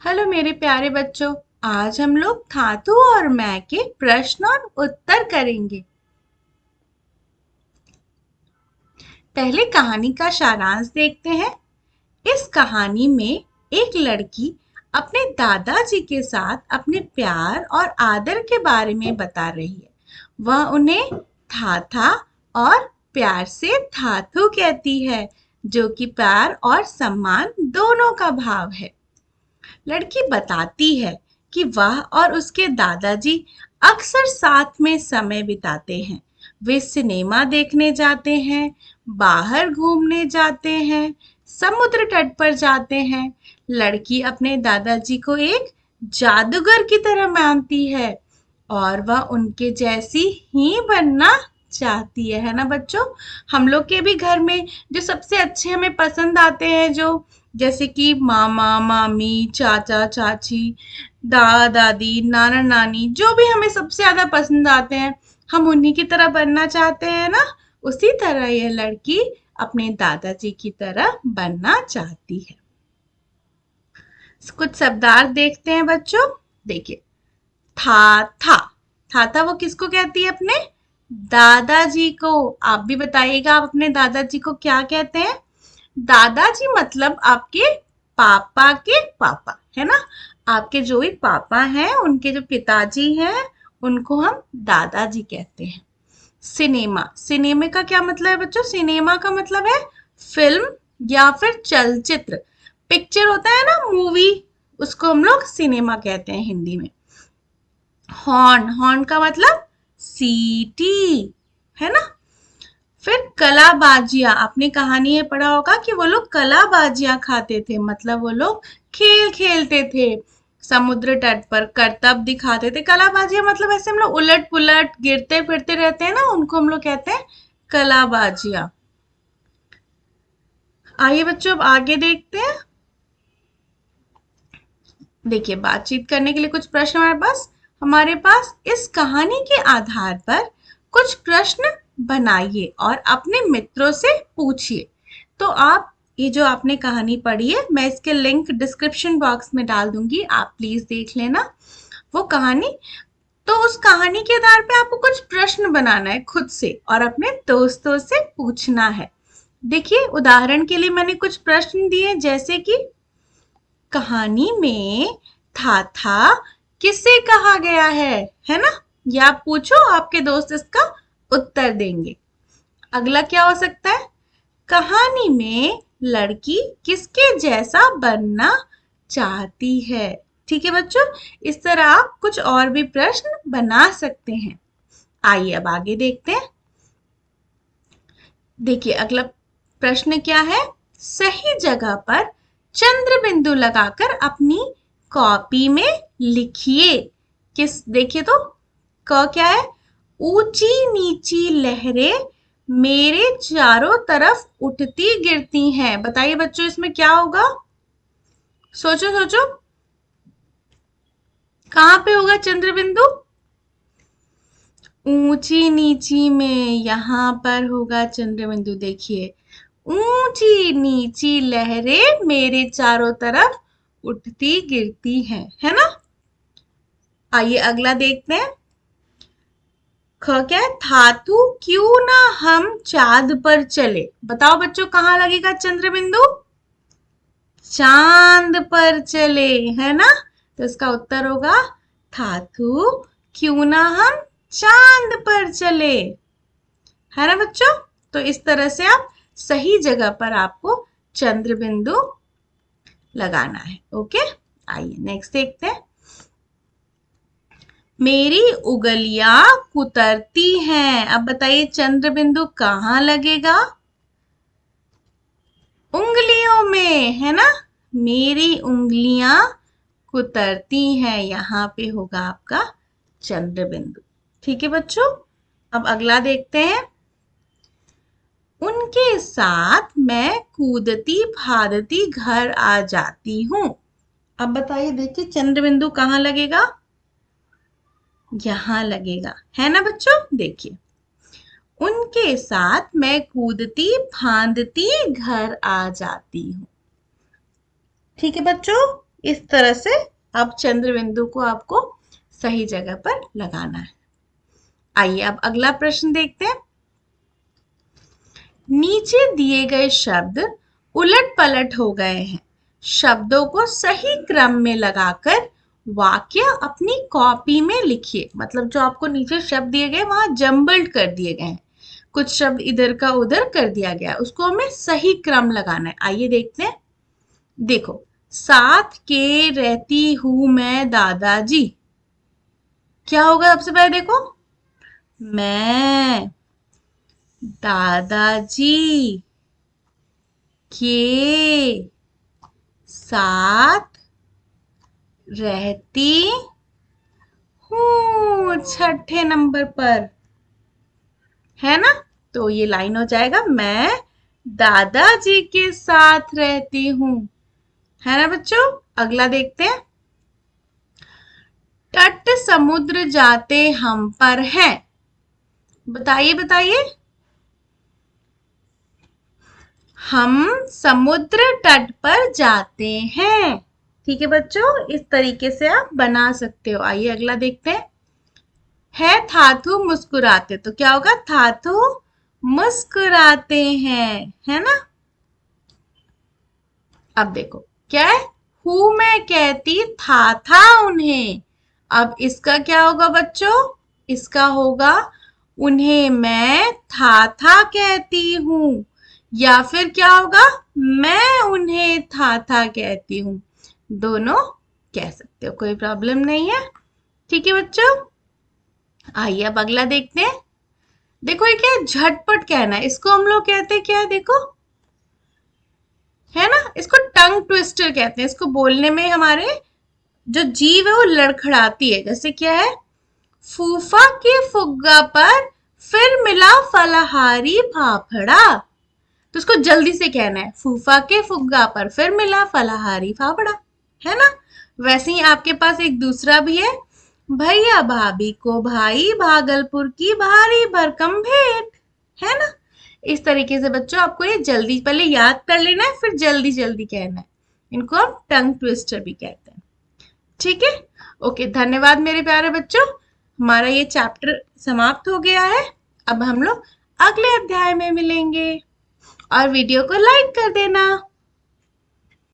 Hello मेरे प्यारे बच्चों। आज हम लोग धातु और मैं के प्रश्न और उत्तर करेंगे। पहले कहानी का सारांश देखते हैं। इस कहानी में एक लड़की अपने दादाजी के साथ अपने प्यार और आदर के बारे में बता रही है। वह उन्हें थाथा और प्यार से धातु कहती है, जो कि प्यार और सम्मान दोनों का भाव है। लड़की बताती है कि वह और उसके दादाजी अक्सर साथ में समय बिताते हैं। वे सिनेमा देखने जाते हैं, बाहर घूमने जाते हैं, समुद्र तट पर जाते हैं। लड़की अपने दादाजी को एक जादूगर की तरह मानती है और वह उनके जैसी ही बनना चाहती है ना बच्चों। हम लोग के भी घर में जो सबसे अच्छे हमें पसंद आते हैं, जो जैसे कि मामा मामी, चाचा चाची, दादा दादी, नाना नानी, जो भी हमें सबसे ज्यादा पसंद आते हैं, हम उन्हीं की तरह बनना चाहते हैं ना। उसी तरह यह लड़की अपने दादाजी की तरह बनना चाहती है। कुछ शब्दार्थ देखते हैं बच्चों। देखिए, था था था था वो किसको कहती है? अपने दादाजी को। आप भी बताइएगा, आप अपने दादाजी को क्या कहते हैं? दादाजी मतलब आपके पापा के पापा, है ना। आपके जो भी पापा हैं, उनके जो पिताजी हैं, उनको हम दादाजी कहते हैं। सिनेमा, सिनेमा का क्या मतलब है बच्चों? सिनेमा का मतलब है फिल्म या फिर चलचित्र। पिक्चर होता है ना, मूवी, उसको हम लोग सिनेमा कहते हैं हिंदी में। हॉर्न, हॉर्न का मतलब सीटी, है ना। फिर कलाबाजियां, आपने कहानी में पढ़ा होगा कि वो लोग कलाबाजियां खाते थे, मतलब वो लोग खेल खेलते थे। समुद्र तट पर करतब दिखाते थे। कलाबाजियां मतलब ऐसे हम लोग उलट पुलट गिरते फिरते रहते हैं ना, उनको हम लोग कहते हैं कलाबाजियां। आइए बच्चों, अब आगे देखते हैं। देखिए, बातचीत करने के लिए कुछ प्रश्न हमारे पास इस कहानी के आधार पर कुछ प्रश्न बनाइए और अपने मित्रों से पूछिए। तो आप ये जो आपने कहानी पढ़ी है, मैं इसके लिंक डिस्क्रिप्शन बॉक्स में डाल दूंगी, आप प्लीज देख लेना वो कहानी। तो उस कहानी के आधार पे आपको कुछ प्रश्न बनाना है खुद से और अपने दोस्तों से पूछना है। देखिए, उदाहरण के लिए मैंने कुछ प्रश्न दिए, जैसे कि कहानी में था किसे कहा गया है ना। या आप पूछो, आपके दोस्त इसका उत्तर देंगे। अगला क्या हो सकता है? कहानी में लड़की किसके जैसा बनना चाहती है? ठीक है बच्चों, इस तरह आप कुछ और भी प्रश्न बना सकते हैं। आइए अब आगे देखते हैं। देखिए, अगला प्रश्न क्या है? सही जगह पर चंद्र बिंदु लगाकर अपनी कॉपी में लिखिए। किस, देखिए तो, क क्या है? ऊंची नीची लहरें मेरे चारों तरफ उठती गिरती हैं। बताइए बच्चों, इसमें क्या होगा? सोचो सोचो, कहाँ पे होगा चंद्र बिंदु? ऊंची नीची में यहाँ पर होगा चंद्र बिंदु। देखिए, ऊंची नीची लहरें मेरे चारों तरफ उठती गिरती हैं, है ना। आइए अगला देखते हैं। ख क्या है? धातु क्यों ना हम चांद पर चले। बताओ बच्चों, कहाँ लगेगा चंद्र बिंदु? चांद पर चले, है ना। तो इसका उत्तर होगा धातु क्यों ना हम चांद पर चले, है ना बच्चों। तो इस तरह से आप सही जगह पर आपको चंद्र बिंदु लगाना है। ओके, आइए नेक्स्ट देखते हैं। मेरी उंगलियां कुतरती हैं। अब बताइए, चंद्र बिंदु कहाँ लगेगा? उंगलियों में, है ना। मेरी उंगलियां कुतरती हैं, यहाँ पे होगा आपका चंद्र बिंदु। ठीक है बच्चों, अब अगला देखते हैं। उनके साथ मैं कूदती फादती घर आ जाती हूँ। अब बताइए, देखिए चंद्र बिंदु कहाँ लगेगा? यहाँ लगेगा, है ना बच्चों। देखिए, उनके साथ मैं कूदती फांदती घर आ जाती हूँ। ठीक है बच्चों, इस तरह से अब चंद्र बिंदु को आपको सही जगह पर लगाना है। आइए अब अगला प्रश्न देखते हैं। नीचे दिए गए शब्द उलट पलट हो गए हैं। शब्दों को सही क्रम में लगाकर वाक्य अपनी कॉपी में लिखिए। मतलब जो आपको नीचे शब्द दिए गए वहां जम्बल्ड कर दिए गए हैं, कुछ शब्द इधर का उधर कर दिया गया, उसको हमें सही क्रम लगाना है। आइए देखते हैं। देखो, साथ के रहती हूं मैं दादाजी, क्या होगा सबसे पहले देखो, मैं दादाजी के साथ रहती हूँ, छठे नंबर पर है ना। तो ये लाइन हो जाएगा, मैं दादाजी के साथ रहती हूँ, है ना बच्चों। अगला देखते हैं। तट समुद्र जाते हम पर है, बताइए बताइए। हम समुद्र तट पर जाते हैं। ठीक है बच्चों, इस तरीके से आप बना सकते हो। आइए अगला देखते हैं। है थाथू मुस्कुराते, तो क्या होगा, थाथू मुस्कुराते हैं, है ना। अब देखो क्या है, हूं मैं कहती था उन्हें। अब इसका क्या होगा बच्चों, इसका होगा उन्हें मैं था कहती हूं, या फिर क्या होगा, मैं उन्हें था कहती हूँ। दोनों कह सकते हो, कोई प्रॉब्लम नहीं है। ठीक है बच्चों, आइए अब अगला देखते हैं। देखो ये क्या है, झटपट कहना है, इसको हम लोग कहते हैं क्या है, देखो है ना, इसको टंग ट्विस्टर कहते हैं। इसको बोलने में हमारे जो जीभ है वो लड़खड़ाती है। जैसे क्या है, फूफा के फुग्गा पर फिर मिला फलहारी फाफड़ा, तो उसको जल्दी से कहना है, फूफा के फुग्गा पर फिर मिला फलहारी फाफड़ा, है ना। वैसे ही आपके पास एक दूसरा भी है, भैया भाभी को भाई भागलपुर की भारी भरकम भेंट, है ना। इस तरीके से बच्चों आपको ये जल्दी पहले याद कर लेना है, फिर जल्दी जल्दी कहना है। इनको हम टंग ट्विस्टर भी कहते हैं। ठीक है, ओके, धन्यवाद मेरे प्यारे बच्चों। हमारा ये चैप्टर समाप्त हो गया है। अब हम लोग अगले अध्याय में मिलेंगे, और वीडियो को लाइक कर देना।